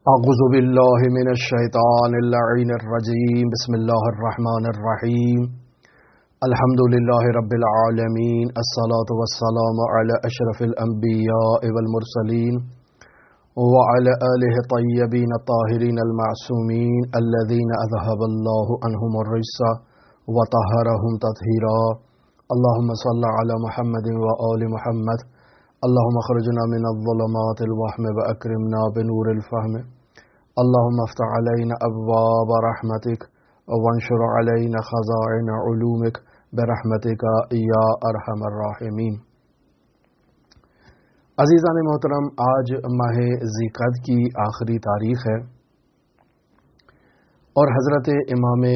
اعوذ باللہ من الشیطان اللعین الرجیم بسم اللہ الرحمن الرحیم الحمد للہ رب العالمین الصلاة والسلام علی اشرف الانبیاء والمرسلین وعلى آلہ الطیبین الطاہرین المعصومین الذین اذہب اللہ عنہم الرجس وطہرہم تطہیرا اللہم صل علی محمد وآل محمد اللهم اخرجنا من الظلمات الوهم واكرمنا بنور الفهم اللهم افتح علينا ابواب رحمتك وانشر علينا خزائن علومك برحمتك يا ارحم الراحمین۔ عزیزان محترم، آج ماہ ذی-قعدہ کی آخری تاریخ ہے اور حضرت امام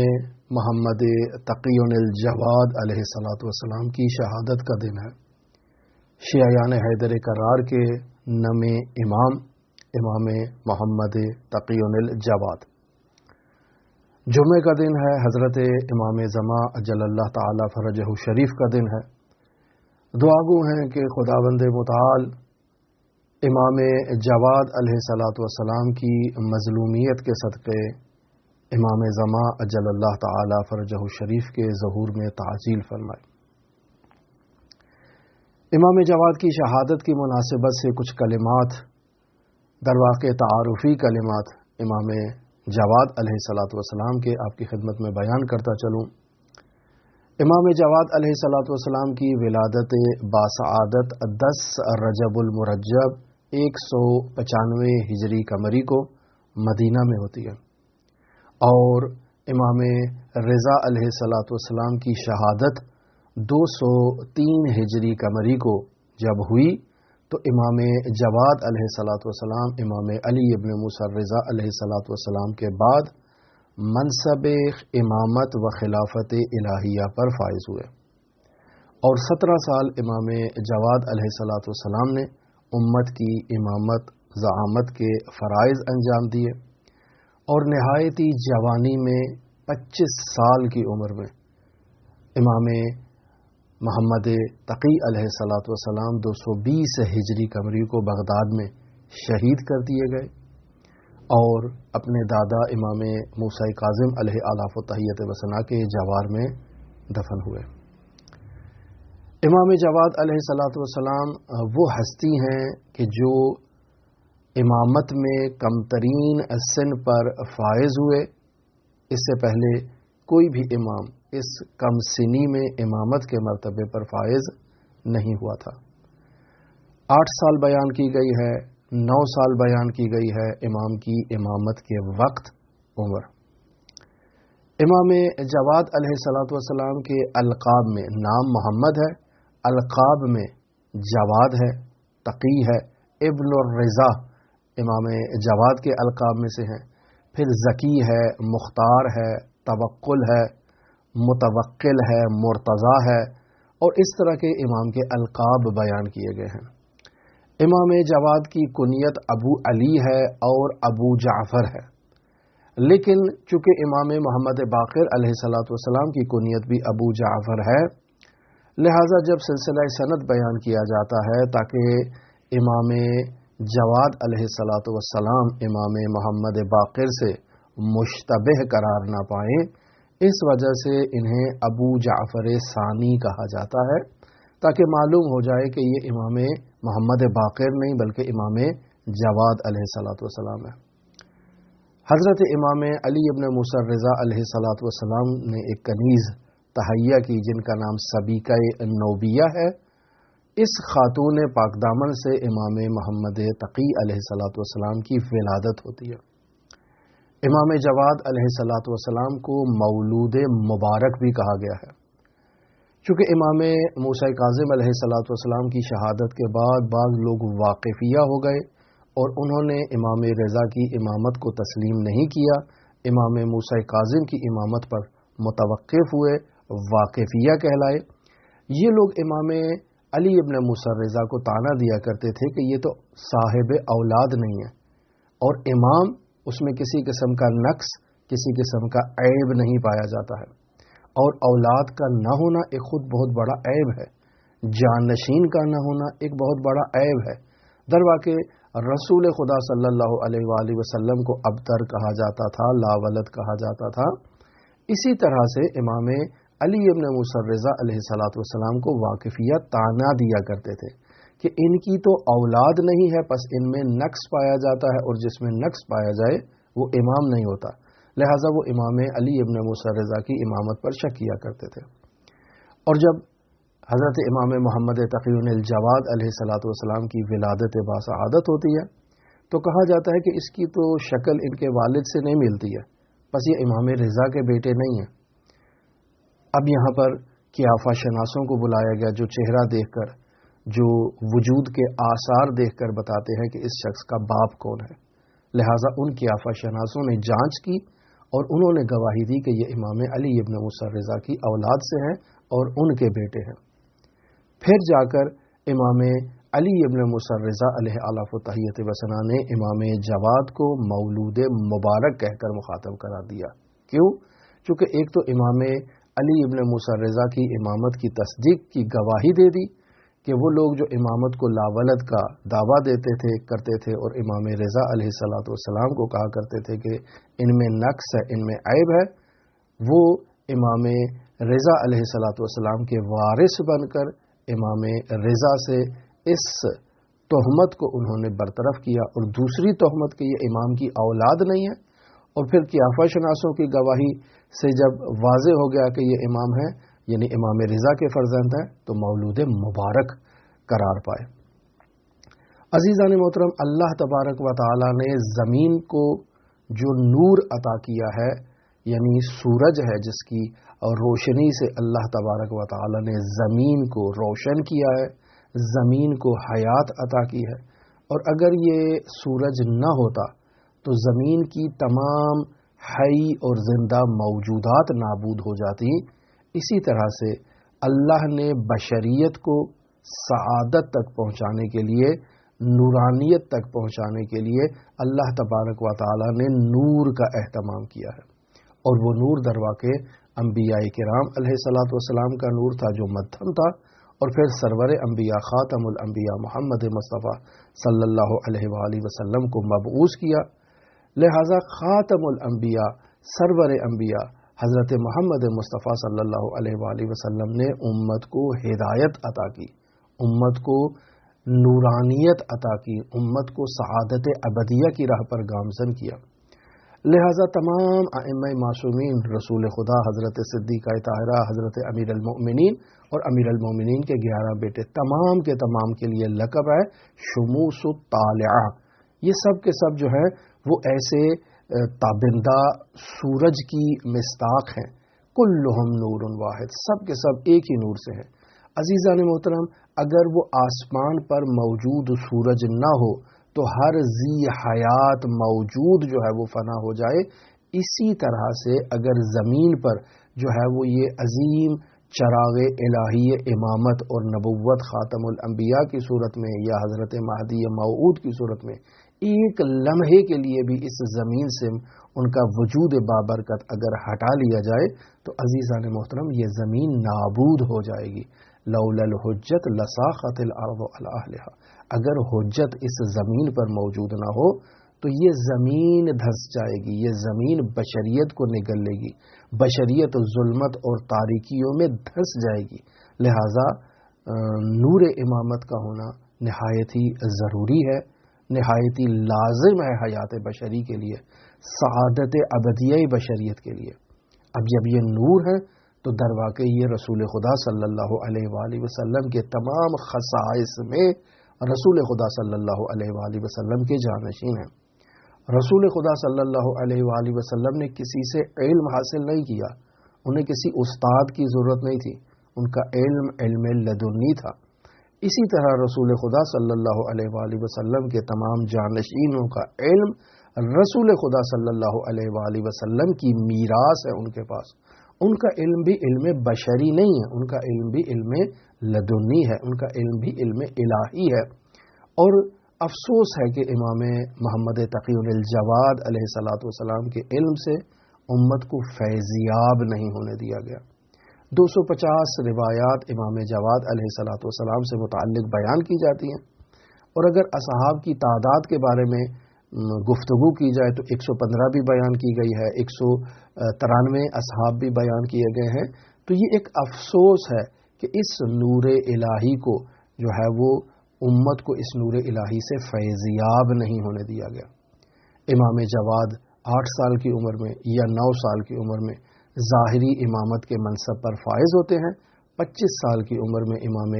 محمد تقی الجواد علیہ السلام کی شہادت کا دن ہے۔ شیعیان حیدر کرار کے نم امام محمد تقی الجواد۔ جمعہ کا دن ہے، حضرت امام زمان اجل اللہ تعالی فرجہ شریف کا دن ہے۔ دعا گو ہیں کہ خداوند متعال امام جواد علیہ السلام کی مظلومیت کے صدقے امام زمان اجل اللہ تعالی فرجہ شریف کے ظہور میں تعجیل فرمائے۔ امام جواد کی شہادت کی مناسبت سے کچھ کلمات، در واقع تعارفی کلمات امام جواد علیہ السلام کے آپ کی خدمت میں بیان کرتا چلوں۔ امام جواد علیہ السلام کی ولادت باسعادت 10 رجب المرجب 195 ہجری قمری کو مدینہ میں ہوتی ہے، اور امام رضا علیہ السلام کی شہادت 203 ہجری قمری کو جب ہوئی تو امام جواد علیہ السلام امام علی ابن موسیٰ رضا علیہ السلام کے بعد منصب امامت و خلافت الہیہ پر فائز ہوئے، اور 17 سال امام جواد علیہ السلام نے امت کی امامت زعامت کے فرائض انجام دیے، اور نہایتی جوانی میں 25 سال کی عمر میں امام محمد تقی علیہ السلام 220 ہجری قمری کو بغداد میں شہید کر دیے گئے، اور اپنے دادا امام موسیٰ کاظم علیہ آلاف و تحیت وثنا کے جوار میں دفن ہوئے۔ امام جواد علیہ السلام وہ ہستی ہیں کہ جو امامت میں کم ترین سن پر فائز ہوئے۔ اس سے پہلے کوئی بھی امام اس کم سنی میں امامت کے مرتبے پر فائز نہیں ہوا تھا۔ 8 سال بیان کی گئی ہے، 9 سال بیان کی گئی ہے امام کی امامت کے وقت عمر۔ امام جواد علیہ السلام کے القاب میں نام محمد ہے، القاب میں جواد ہے، تقی ہے، ابن الرضا امام جواد کے القاب میں سے ہیں، پھر ذکی ہے، مختار ہے، توکل ہے، متوکل ہے، مرتضی ہے، اور اس طرح کے امام کے القاب بیان کیے گئے ہیں۔ امام جواد کی کنیت ابو علی ہے اور ابو جعفر ہے، لیکن چونکہ امام محمد باقر علیہ السلام کی کنیت بھی ابو جعفر ہے، لہٰذا جب سلسلہ سند بیان کیا جاتا ہے تاکہ امام جواد علیہ السلام امام محمد باقر سے مشتبہ قرار نہ پائیں، اس وجہ سے انہیں ابو جعفر ثانی کہا جاتا ہے، تاکہ معلوم ہو جائے کہ یہ امام محمد باقر نہیں بلکہ امام جواد علیہ السلام ہے۔ حضرت امام علی ابن موسیٰ رضا علیہ السلام نے ایک کنیز تہیہ کی جن کا نام سبیکہ نوبیہ ہے۔ اس خاتون پاک دامن سے امام محمد تقی علیہ السلام کی ولادت ہوتی ہے۔ امام جواد علیہ السلام کو مولود مبارک بھی کہا گیا ہے، چونکہ امام موسیٰ کاظم علیہ السلام کی شہادت کے بعد بعض لوگ واقفیہ ہو گئے اور انہوں نے امام رضا کی امامت کو تسلیم نہیں کیا، امام موسیٰ کاظم کی امامت پر متوقف ہوئے، واقفیہ کہلائے۔ یہ لوگ امام علی ابن موسیٰ رضا کو طعنہ دیا کرتے تھے کہ یہ تو صاحب اولاد نہیں ہے، اور امام اس میں کسی قسم کا نقص، کسی قسم کا عیب نہیں پایا جاتا ہے، اور اولاد کا نہ ہونا ایک خود بہت بڑا عیب ہے، جانشین کا نہ ہونا ایک بہت بڑا عیب ہے۔ در واقع رسول خدا صلی اللہ علیہ وآلہ وسلم کو ابتر کہا جاتا تھا، لاولد کہا جاتا تھا، اسی طرح سے امام علی ابن موسیٰ الرضا علیہ الصلوۃ والسلام کو واقفیہ تانا دیا کرتے تھے کہ ان کی تو اولاد نہیں ہے، پس ان میں نقص پایا جاتا ہے، اور جس میں نقص پایا جائے وہ امام نہیں ہوتا، لہٰذا وہ امام علی ابن موسیٰ الرضا کی امامت پر شک کیا کرتے تھے۔ اور جب حضرت امام محمد تقی الجواد علیہ الصلوۃ والسلام کی ولادت باسعادت ہوتی ہے تو کہا جاتا ہے کہ اس کی تو شکل ان کے والد سے نہیں ملتی ہے، بس یہ امام رضا کے بیٹے نہیں ہیں۔ اب یہاں پر قیافہ شناسوں کو بلایا گیا جو چہرہ دیکھ کر، جو وجود کے آثار دیکھ کر بتاتے ہیں کہ اس شخص کا باپ کون ہے، لہٰذا ان قیافہ شناسوں نے جانچ کی اور انہوں نے گواہی دی کہ یہ امام علی ابن موسیٰ الرضا کی اولاد سے ہیں اور ان کے بیٹے ہیں۔ پھر جا کر امام علی ابن موسیٰ الرضا علیہ آلاف و تحیت وثنا نے امام جواد کو مولود مبارک کہہ کر مخاطب قرار دیا۔ کیوں؟ چونکہ ایک تو امام علی ابن موسیٰ الرضا کی امامت کی تصدیق کی گواہی دے دی کہ وہ لوگ جو امامت کو لاولد کا دعویٰ کرتے تھے اور امام رضا علیہ الصلوۃ والسلام کو کہا کرتے تھے کہ ان میں نقص ہے، ان میں عیب ہے، وہ امام رضا علیہ الصلوۃ والسلام کے وارث بن کر امام رضا سے اس تہمت کو انہوں نے برطرف کیا، اور دوسری تہمت کہ یہ امام کی اولاد نہیں ہے، اور پھر قیافہ شناسوں کی گواہی سے جب واضح ہو گیا کہ یہ امام ہے، یعنی امام رضا کے فرزند ہیں، تو مولود مبارک قرار پائے۔ عزیزان محترم، اللہ تبارک و تعالی نے زمین کو جو نور عطا کیا ہے، یعنی سورج ہے جس کی روشنی سے اللہ تبارک و تعالی نے زمین کو روشن کیا ہے، زمین کو حیات عطا کی ہے، اور اگر یہ سورج نہ ہوتا تو زمین کی تمام حی اور زندہ موجودات نابود ہو جاتی۔ اسی طرح سے اللہ نے بشریت کو سعادت تک پہنچانے کے لیے، نورانیت تک پہنچانے کے لیے اللہ تبارک و تعالی نے نور کا اہتمام کیا ہے، اور وہ نور درواقع انبیاء کرام علیہ الصلوۃ والسلام کا نور تھا جو مدھم تھا، اور پھر سرور انبیاء خاتم الانبیاء محمد مصطفیٰ صلی اللہ علیہ وآلہ وسلم کو مبعوث کیا، لہذا خاتم الانبیاء سرور انبیاء حضرت محمد مصطفیٰ صلی اللہ علیہ وآلہ وسلم نے امت کو ہدایت عطا کی، امت کو نورانیت عطا کی، امت کو سعادت ابدیہ کی راہ پر گامزن کیا۔ لہذا تمام ائمہ معصومین، رسول خدا حضرت صدیقہ طاہرہ، حضرت امیر المؤمنین اور امیر المؤمنین کے 11 بیٹے، تمام کے تمام کے لیے لقب ہے شموس الطالعہ۔ یہ سب کے سب جو ہے وہ ایسے تابندہ سورج کی مصداق ہیں، کلہم نور واحد، سب کے سب ایک ہی نور سے ہیں۔ عزیزان محترم، اگر وہ آسمان پر موجود سورج نہ ہو تو ہر ذی حیات موجود جو ہے وہ فنا ہو جائے۔ اسی طرح سے اگر زمین پر جو ہے وہ یہ عظیم چراغ الہی امامت اور نبوت خاتم الانبیاء کی صورت میں یا حضرت مہدی موعود کی صورت میں ایک لمحے کے لیے بھی اس زمین سے ان کا وجود بابرکت اگر ہٹا لیا جائے تو عزیزان محترم یہ زمین نابود ہو جائے گی۔ لولا الحجت لساخت الارض علی اہلہا، اگر حجت اس زمین پر موجود نہ ہو تو یہ زمین دھس جائے گی، یہ زمین بشریت کو نگل لے گی، بشریت ظلمت اور تاریکیوں میں دھس جائے گی۔ لہٰذا نور امامت کا ہونا نہایت ہی ضروری ہے، نہایت ہی لازم ہے حیات بشری کے لیے، سعادت ابدیہ بشریت کے لیے۔ اب جب یہ نور ہے تو در واقع یہ رسول خدا صلی اللہ علیہ وآلہ وسلم کے تمام خصائص میں رسول خدا صلی اللہ علیہ وآلہ وسلم کے جانشین ہیں۔ رسول خدا صلی اللہ علیہ وآلہ وسلم نے کسی سے علم حاصل نہیں کیا، انہیں کسی استاد کی ضرورت نہیں تھی، ان کا علم علم لدنی تھا۔ اسی طرح رسول خدا صلی اللہ علیہ وآلہ وسلم کے تمام جانشینوں کا علم رسول خدا صلی اللہ علیہ وآلہ وسلم کی میراث ہے ان کے پاس۔ ان کا علم بھی علم بشری نہیں ہے، ان کا علم بھی علم لدنی ہے، ان کا علم بھی علم الہی ہے۔ اور افسوس ہے کہ امام محمد تقی الجواد علیہ الصلوۃ والسلام کے علم سے امت کو فیضیاب نہیں ہونے دیا گیا۔ 250 روایات امام جواد علیہ الصلوۃ والسلام سے متعلق بیان کی جاتی ہیں، اور اگر اصحاب کی تعداد کے بارے میں گفتگو کی جائے تو 115 بھی بیان کی گئی ہے، 193 اصحاب بھی بیان کیے گئے ہیں. تو یہ ایک افسوس ہے کہ اس نور الہی کو جو ہے وہ امت کو اس نور الہی سے فیضیاب نہیں ہونے دیا گیا. امام جواد 8 سال کی عمر میں یا 9 سال کی عمر میں ظاہری امامت کے منصب پر فائز ہوتے ہیں. 25 سال کی عمر میں امام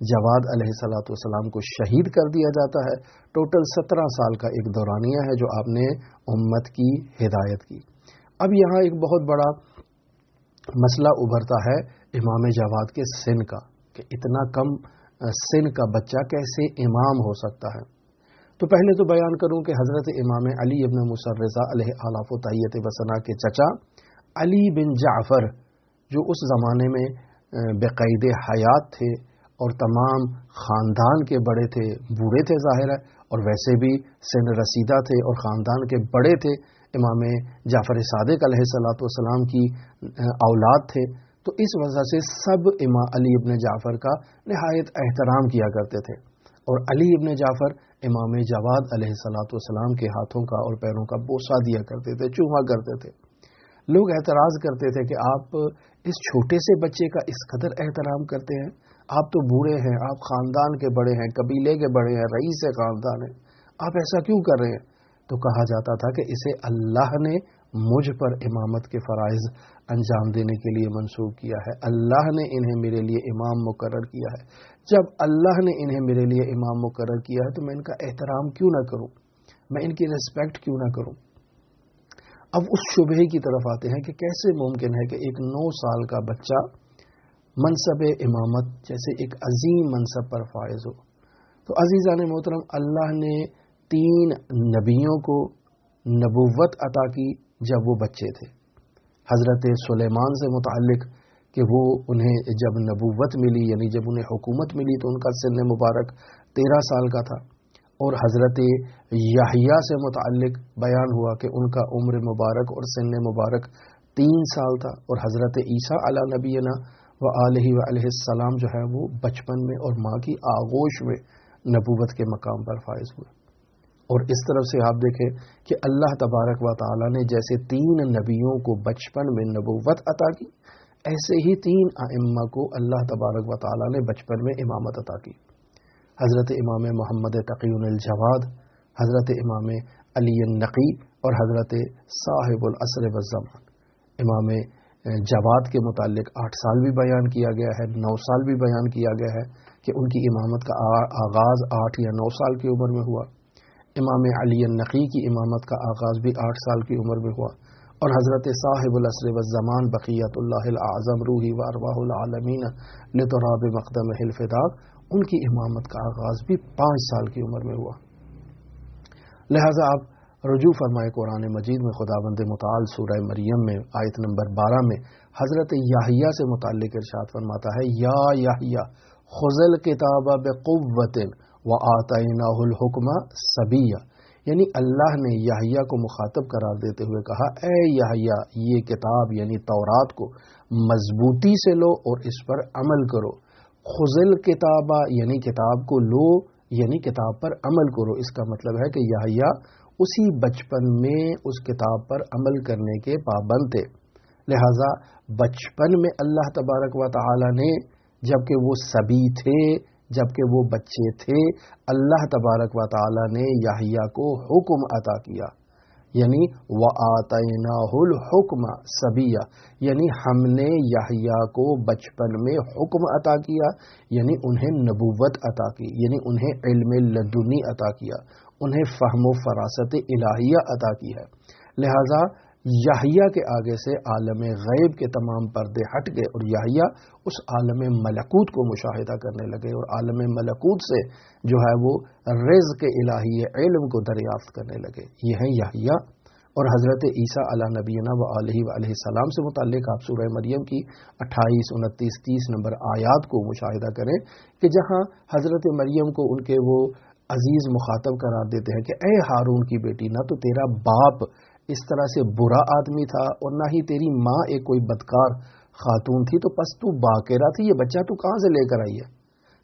جواد علیہ الصلوۃ والسلام کو شہید کر دیا جاتا ہے. ٹوٹل 17 سال کا ایک دورانیہ ہے جو آپ نے امت کی ہدایت کی. اب یہاں ایک بہت بڑا مسئلہ ابھرتا ہے امام جواد کے سن کا، کہ اتنا کم سن کا بچہ کیسے امام ہو سکتا ہے. تو پہلے تو بیان کروں کہ حضرت امام علی ابن موسیٰ الرضا علیہ آلاف و تحیت وثنا کے چچا علی بن جعفر، جو اس زمانے میں بقید حیات تھے اور تمام خاندان کے بڑے تھے، بوڑھے تھے ظاہر ہے، اور ویسے بھی سن رسیدہ تھے اور خاندان کے بڑے تھے. امام جعفر صادق علیہ الصلوۃ والسلام کی اولاد تھے. تو اس وجہ سے سب امام علی ابن جعفر کا نہایت احترام کیا کرتے تھے، اور علی ابن جعفر امام جواد علیہ الصلوۃ والسلام کے ہاتھوں کا اور پیروں کا بوسہ دیا کرتے تھے، چوما کرتے تھے. لوگ اعتراض کرتے تھے کہ آپ اس چھوٹے سے بچے کا اس قدر احترام کرتے ہیں، آپ تو بوڑھے ہیں، آپ خاندان کے بڑے ہیں، قبیلے کے بڑے ہیں، رئیس خاندان ہیں، آپ ایسا کیوں کر رہے ہیں؟ تو کہا جاتا تھا کہ اسے اللہ نے مجھ پر امامت کے فرائض انجام دینے کے لیے منسوب کیا ہے، اللہ نے انہیں میرے لیے امام مقرر کیا ہے. جب اللہ نے انہیں میرے لیے امام مقرر کیا ہے تو میں ان کا احترام کیوں نہ کروں، میں ان کی ریسپیکٹ کیوں نہ کروں. اب اس شبہے کی طرف آتے ہیں کہ کیسے ممکن ہے کہ ایک 9 سال کا بچہ منصب امامت جیسے ایک عظیم منصب پر فائز ہو. تو عزیزان محترم، اللہ نے 3 نبیوں کو نبوت عطا کی جب وہ بچے تھے. حضرت سلیمان سے متعلق کہ وہ انہیں جب نبوت ملی، یعنی جب انہیں حکومت ملی تو ان کا سن مبارک 13 سال کا تھا. اور حضرت یحییٰ سے متعلق بیان ہوا کہ ان کا عمر مبارک اور سن مبارک 3 سال تھا. اور حضرت عیسیٰ علی نبینا و علیہ وآلہ السلام جو ہے وہ بچپن میں اور ماں کی آغوش میں نبوت کے مقام پر فائز ہوئے. اور اس طرف سے آپ دیکھیں کہ اللہ تبارک و تعالی نے جیسے 3 نبیوں کو بچپن میں نبوت عطا کی، ایسے ہی 3 ائمہ کو اللہ تبارک و تعالی نے بچپن میں امامت عطا کی. حضرت امام محمد تقی الجواد، حضرت امام علی النقی اور حضرت صاحب العصر والزمان. امام جواد کے متعلق 8 سال بھی بیان کیا گیا ہے، 9 سال بھی بیان کیا گیا ہے کہ ان کی امامت کا آغاز 8 یا 9 سال کی عمر میں ہوا. امام علی النقی کی امامت کا آغاز بھی 8 سال کی عمر میں ہوا. اور حضرت صاحب العصر والزمان بقیت اللہ الاعظم روحی و ارواح العالمین لتراب مقدمہ الفداء، ان کی امامت کا آغاز بھی 5 سال کی عمر میں ہوا. لہذا آپ رجوع فرمائے قرآن مجید میں خداوند متعال سورہ مریم میں آیت نمبر 12 میں حضرت یحییٰ سے متعلق ارشاد فرماتا ہے، یا یحییٰ خذ الکتاب بقوۃ وآتیناہ الحکم صبیا. یعنی اللہ نے یحییٰ کو مخاطب قرار دیتے ہوئے کہا، اے یحییٰ یہ کتاب یعنی تورات کو مضبوطی سے لو اور اس پر عمل کرو. خذ الکتاب یعنی کتاب کو لو، یعنی کتاب پر عمل کرو. اس کا مطلب ہے کہ یحییٰ اسی بچپن میں اس کتاب پر عمل کرنے کے پابند تھے. لہذا بچپن میں اللہ تبارک و تعالی نے، جبکہ وہ صبی تھے، جبکہ وہ بچے تھے، اللہ تبارک و تعالی نے یحییٰ کو حکم عطا کیا، یعنی وَآتَيْنَاهُ الْحُكْمَ صَبِيًّا، یعنی ہم نے یحییٰ کو بچپن میں حکم عطا کیا، یعنی انہیں نبوت عطا کی، یعنی انہیں علم لدنی عطا کیا، انہیں فہم و فراست الہیہ عطا کی ہے. لہذا یحییٰ کے آگے سے عالم غیب کے تمام پردے ہٹ گئے اور یحییٰ اس عالم ملکوت کو مشاہدہ کرنے لگے اور عالم ملکوت سے جو ہے وہ رزق الہی علم کو دریافت کرنے لگے. یہ ہیں یحییٰ. اور حضرت عیسیٰ علی نبینا و علیہ وآلہ السلام سے متعلق آپ سورہ مریم کی 28، 29، 30 نمبر آیات کو مشاہدہ کریں کہ جہاں حضرت مریم کو ان کے وہ عزیز مخاطب قرار دیتے ہیں کہ اے ہارون کی بیٹی، نہ تو تیرا باپ اس طرح سے برا آدمی تھا اور نہ ہی تیری ماں ایک کوئی بدکار خاتون تھی، تو پس تو باقرہ تھی، یہ بچہ تو کہاں سے لے کر آئی ہے؟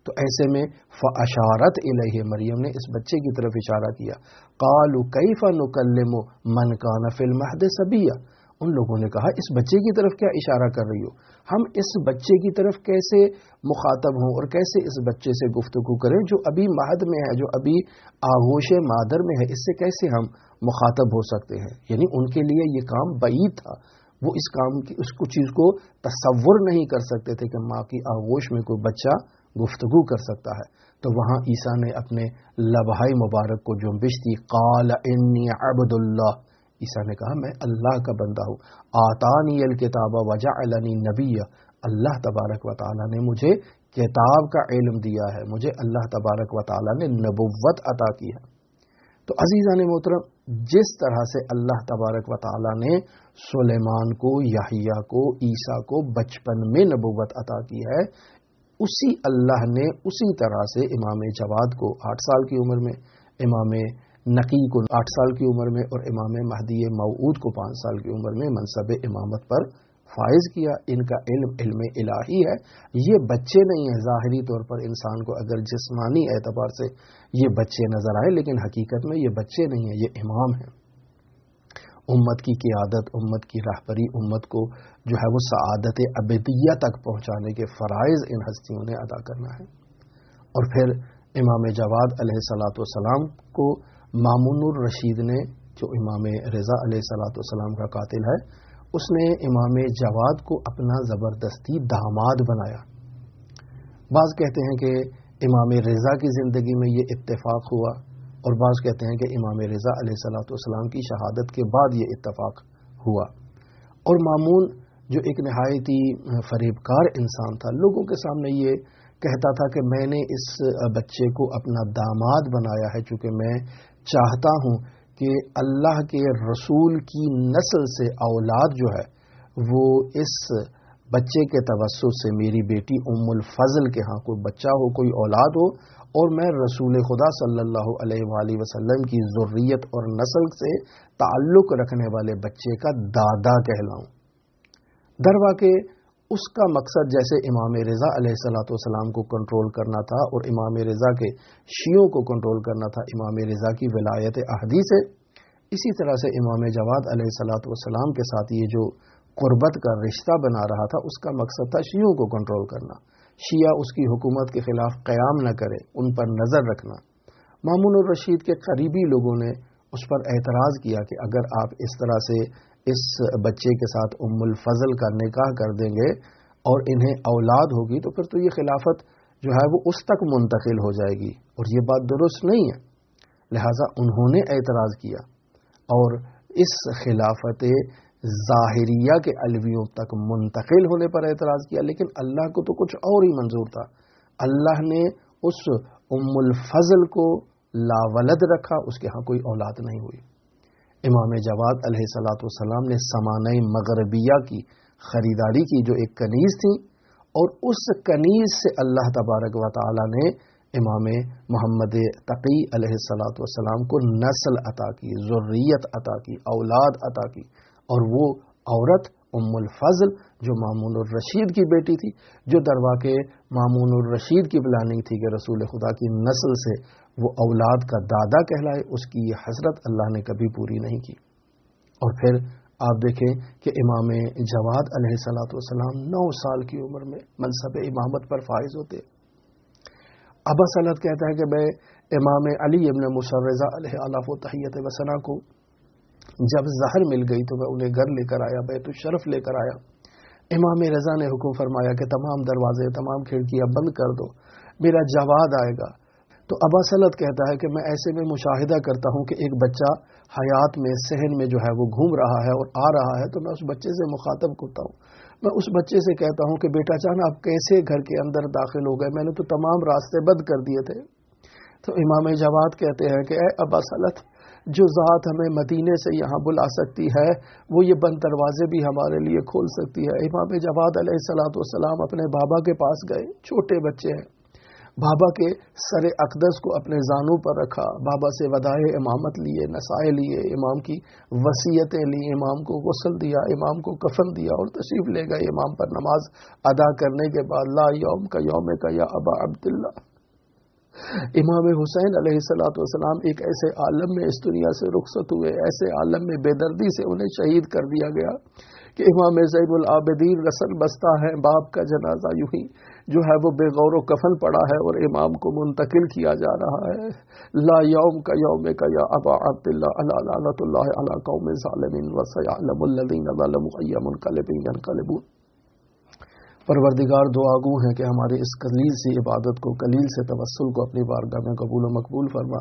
تو ایسے میں فاشارت الیہ، مریم نے اس بچے کی طرف اشارہ کیا. قالوا کیف نکلم من کان فی المہد صبیا، ان لوگوں نے کہا اس بچے کی طرف کیا اشارہ کر رہی ہو، ہم اس بچے کی طرف کیسے مخاطب ہوں اور کیسے اس بچے سے گفتگو کریں جو ابھی مہد میں ہے، جو ابھی آغوش مادر میں ہے، اس سے کیسے ہم مخاطب ہو سکتے ہیں. یعنی ان کے لیے یہ کام بعید تھا، وہ اس کام کی اس کو چیز کو تصور نہیں کر سکتے تھے کہ ماں کی آغوش میں کوئی بچہ گفتگو کر سکتا ہے. تو وہاں عیسیٰ نے اپنے لبہائے مبارک کو جنبش دی. قال انی عبد اللہ، عیسیٰ نے کہا میں اللہ کا بندہ ہوں. آتانی الکتاب وجعلنی نبیا، اللہ تبارک و تعالی نے مجھے کتاب کا علم دیا ہے، مجھے اللہ تبارک و تعالی نے نبوت عطا کی ہے. تو عزیزان محترم، جس طرح سے اللہ تبارک و تعالی نے سلیمان کو، یحییٰ کو، عیسیٰ کو بچپن میں نبوت عطا کی ہے، اسی اللہ نے اسی طرح سے امام جواد کو 8 سال کی عمر میں، امام نقی کو 8 سال کی عمر میں اور امام مہدی موعود کو 5 سال کی عمر میں منصب امامت پر فائز کیا. ان کا علم الہی ہے، یہ بچے نہیں ہیں. ظاہری طور پر انسان کو اگر جسمانی اعتبار سے یہ بچے نظر آئے، لیکن حقیقت میں یہ بچے نہیں ہیں، یہ امام ہیں. امت کی قیادت، امت کی رہبری، امت کو جو ہے وہ سعادت ابدیہ تک پہنچانے کے فرائض ان ہستیوں نے ادا کرنا ہے. اور پھر امام جواد علیہ الصلوۃ والسلام کو مامون الرشید نے، جو امام رضا علیہ الصلوۃ والسلام کا قاتل ہے، اس نے امام جواد کو اپنا زبردستی داماد بنایا. بعض کہتے ہیں کہ امام رضا کی زندگی میں یہ اتفاق ہوا، اور بعض کہتے ہیں کہ امام رضا علیہ الصلوۃ والسلام کی شہادت کے بعد یہ اتفاق ہوا. اور مامون جو ایک نہایتی فریبکار انسان تھا، لوگوں کے سامنے یہ کہتا تھا کہ میں نے اس بچے کو اپنا داماد بنایا ہے چونکہ میں چاہتا ہوں کہ اللہ کے رسول کی نسل سے اولاد جو ہے وہ اس بچے کے توسط سے، میری بیٹی ام الفضل کے ہاں کوئی بچہ ہو، کوئی اولاد ہو، اور میں رسول خدا صلی اللہ علیہ وآلہ وسلم کی ذریت اور نسل سے تعلق رکھنے والے بچے کا دادا کہلاؤں. درواقع اس کا مقصد جیسے امام رضا علیہ الصلوۃ والسلام کو کنٹرول کرنا تھا اور امام رضا کے شیعوں کو کنٹرول کرنا تھا امام رضا کی ولایت احدی سے، اسی طرح سے امام جواد علیہ الصلوۃ والسلام کے ساتھ یہ جو قربت کا رشتہ بنا رہا تھا، اس کا مقصد تھا شیعوں کو کنٹرول کرنا، شیعہ اس کی حکومت کے خلاف قیام نہ کرے، ان پر نظر رکھنا. مامون الرشید کے قریبی لوگوں نے اس پر اعتراض کیا کہ اگر آپ اس طرح سے اس بچے کے ساتھ ام الفضل کا نکاح کر دیں گے اور انہیں اولاد ہوگی تو پھر تو یہ خلافت جو ہے وہ اس تک منتقل ہو جائے گی، اور یہ بات درست نہیں ہے. لہٰذا انہوں نے اعتراض کیا اور اس خلافت ظاہریہ کے علویوں تک منتقل ہونے پر اعتراض کیا. لیکن اللہ کو تو کچھ اور ہی منظور تھا. اللہ نے اس ام الفضل کو لاولد رکھا، اس کے ہاں کوئی اولاد نہیں ہوئی. امام جواد علیہ الصلوۃ والسلام نے سمانہ مغربیہ کی خریداری کی جو ایک کنیز تھی، اور اس کنیز سے اللہ تبارک و تعالی نے امام محمد تقی علیہ الصلوۃ والسلام کو نسل عطا کی، ذریت عطا کی، اولاد عطا کی. اور وہ عورت ام الفضل جو مامون الرشید کی بیٹی تھی، جو درواقع مامون الرشید کی پلاننگ تھی کہ رسول خدا کی نسل سے وہ اولاد کا دادا کہلائے، اس کی یہ حسرت اللہ نے کبھی پوری نہیں کی. اور پھر آپ دیکھیں کہ امام جواد علیہ الصلوۃ والسلام 9 سال کی عمر میں منصب امامت پر فائز ہوتے. ابا سلط کہتا ہے کہ میں امام علی ابن موسیٰ رضا علیہ الاف و تحیت وثنا کو جب زہر مل گئی تو میں انہیں گھر لے کر آیا، بیت الشرف لے کر آیا. امام رضا نے حکم فرمایا کہ تمام دروازے، تمام کھڑکیاں بند کر دو، میرا جواد آئے گا. تو ابا سلط کہتا ہے کہ میں ایسے میں مشاہدہ کرتا ہوں کہ ایک بچہ حیات میں، صحن میں جو ہے وہ گھوم رہا ہے اور آ رہا ہے، تو میں اس بچے سے مخاطب کرتا ہوں. میں اس بچے سے کہتا ہوں کہ بیٹا جان آپ کیسے گھر کے اندر داخل ہو گئے، میں نے تو تمام راستے بند کر دیے تھے. تو امام جواد کہتے ہیں کہ اے ابا سلط، جو ذات ہمیں مدینے سے یہاں بلا سکتی ہے وہ یہ بند دروازے بھی ہمارے لیے کھول سکتی ہے. امام جواد علیہ الصلوۃ والسلام اپنے بابا کے پاس گئے، چھوٹے بچے ہیں، بابا کے سر اقدس کو اپنے زانوں پر رکھا، بابا سے ودائع امامت لیے، نصائح لیے، امام کی وصیتیں لی، امام کو غسل دیا، امام کو کفن دیا اور تشریف لے گئے امام پر نماز ادا کرنے کے بعد لا یوم کا یوم کا یا ابا عبداللہ۔ امام حسین علیہ الصلوۃ والسلام ایک ایسے عالم میں اس دنیا سے رخصت ہوئے، ایسے عالم میں بے دردی سے انہیں شہید کر دیا گیا کہ امام زین العابدین رسل بستہ ہے، باپ کا جنازہ یوں ہی جو ہے وہ بے غور و کفن پڑا ہے اور امام کو منتقل کیا جا رہا ہے۔ لا یوم کا یوم کا یا ابا عبداللہ الا لعنۃ اللہ علی قوم ظالمین وسیعلم الذین ظلموا ای منقلب ینقلبون۔ پروردگار دعا گو ہیں کہ ہماری اس قلیل سی عبادت کو، قلیل سے توسل کو اپنی بارگاہ میں قبول و مقبول فرما۔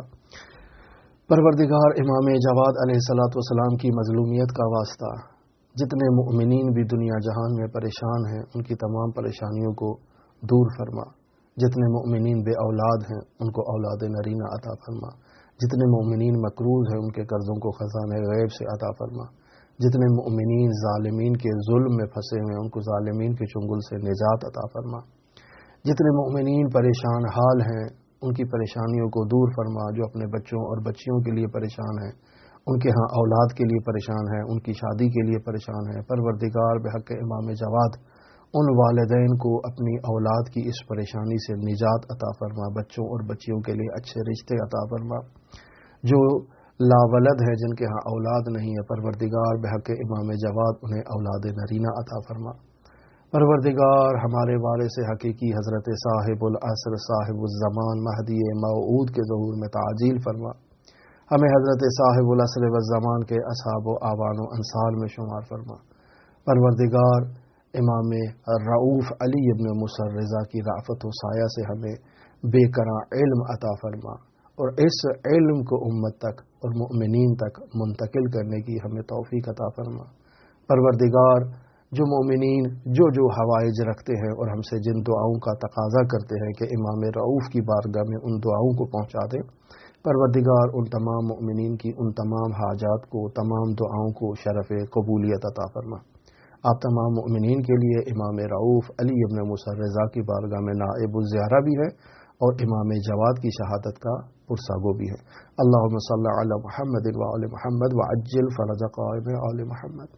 پروردگار امام جواد علیہ الصلوۃ والسلام کی مظلومیت کا واسطہ جتنے مؤمنین بھی دنیا جہان میں پریشان ہیں ان کی تمام پریشانیوں کو دور فرما، جتنے مؤمنین بے اولاد ہیں ان کو اولاد نرینہ عطا فرما، جتنے مؤمنین مقروض ہیں ان کے قرضوں کو خزانہ غیب سے عطا فرما، جتنے مؤمنین ظالمین کے ظلم میں پھنسے ہوئے ان کو ظالمین کے چنگل سے نجات عطا فرما، جتنے مؤمنین پریشان حال ہیں ان کی پریشانیوں کو دور فرما، جو اپنے بچوں اور بچیوں کے لیے پریشان ہیں، ان کے ہاں اولاد کے لیے پریشان ہیں، ان کی شادی کے لیے پریشان ہیں، پروردگار بحق امام جواد ان والدین کو اپنی اولاد کی اس پریشانی سے نجات عطا فرما، بچوں اور بچیوں کے لیے اچھے رشتے عطا فرما، جو لاولد ہے جن کے ہاں اولاد نہیں ہے پروردگار بحق امام جواد انہیں اولاد نرینہ عطا فرما۔ پروردگار ہمارے وارث حقیقی حضرت صاحب العصر صاحب الزمان مہدی موعود کے ظہور میں تعجیل فرما، ہمیں حضرت صاحب العصر والزمان کے اصحاب و اعوان و انصار میں شمار فرما۔ پروردگار امام رؤوف علی ابن موسیٰ رضا کی رأفت و سایہ سے ہمیں بے کراں علم عطا فرما اور اس علم کو امت تک اور مؤمنین تک منتقل کرنے کی ہمیں توفیق عطا فرما۔ پروردگار جو مومنین جو حوائج رکھتے ہیں اور ہم سے جن دعاؤں کا تقاضا کرتے ہیں کہ امام رؤوف کی بارگاہ میں ان دعاؤں کو پہنچا دیں، پروردگار ان تمام مؤمنین کی ان تمام حاجات کو، تمام دعاؤں کو شرف قبولیت عطا فرما۔ آپ تمام مؤمنین کے لیے امام رؤوف علی ابن موسیٰ رضا کی بارگاہ میں نائب الزیارہ بھی ہے اور امام جواد کی شہادت کا پرساگو بھی ہے۔ اللہم صلی علی محمد و آل محمد وعجل فرج قائم آل محمد۔